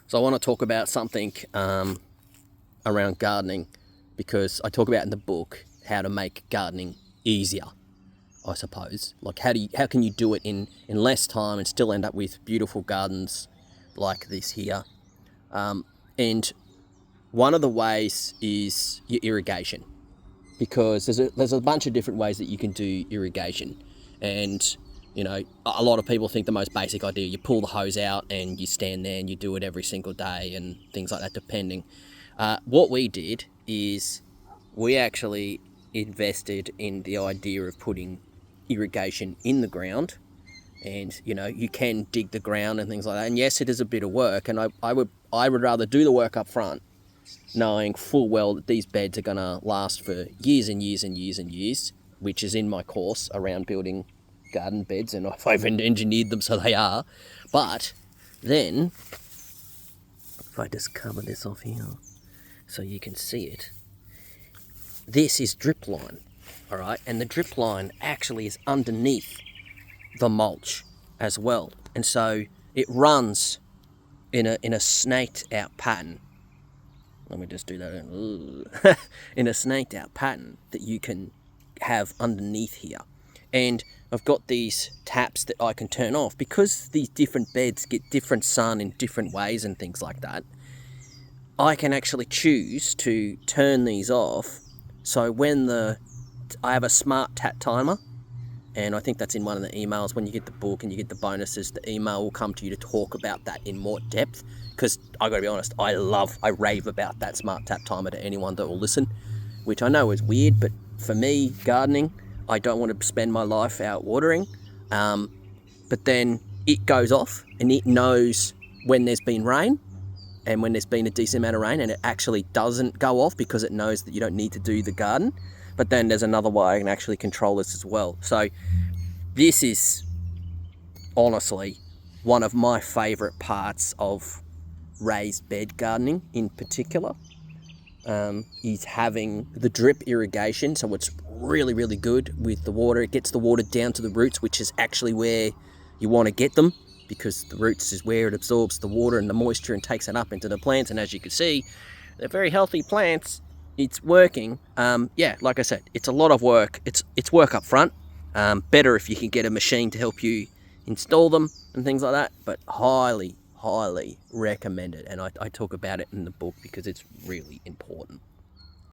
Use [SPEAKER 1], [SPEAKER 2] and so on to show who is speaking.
[SPEAKER 1] So I want to talk about something around gardening, because I talk about in the book how to make gardening easier, I suppose. Like how can you do it in less time and still end up with beautiful gardens like this here. And one of the ways is your irrigation, because there's a bunch of different ways that you can do irrigation. And you know, a lot of people think the most basic idea, you pull the hose out and you stand there and you do it every single day and things like that, depending. What we did is we actually invested in the idea of putting irrigation in the ground. And you know, you can dig the ground and things like that, and yes, it is a bit of work, and I would rather do the work up front, knowing full well that these beds are going to last for years and years and years and years, which is in my course around building garden beds, and I've engineered them so they are. But then, if I just cover this off here so you can see it, this is drip line, all right? And the drip line actually is underneath the mulch as well. And so it runs in a snaked out pattern. Let me just do that in a snaked out pattern that you can have underneath here. And I've got these taps that I can turn off, because these different beds get different sun in different ways and things like that. I can actually choose to turn these off. So when I have a smart tap timer, and I think that's in one of the emails. When you get the book and you get the bonuses, the email will come to you to talk about that in more depth. Because I got to be honest, I rave about that smart tap timer to anyone that will listen, which I know is weird, but for me, gardening, I don't want to spend my life out watering. But then it goes off and it knows when there's been rain and when there's been a decent amount of rain, and it actually doesn't go off because it knows that you don't need to do the garden. But then there's another way I can actually control this as well. So this is honestly one of my favourite parts of raised bed gardening in particular, is having the drip irrigation. So it's really, really good with the water. It gets the water down to the roots, which is actually where you want to get them, because the roots is where it absorbs the water and the moisture and takes it up into the plants. And as you can see, they're very healthy plants. It's working. Yeah, like I said, it's a lot of work. It's work up front. Better if you can get a machine to help you install them and things like that, but highly recommend it. And I talk about it in the book because it's really important.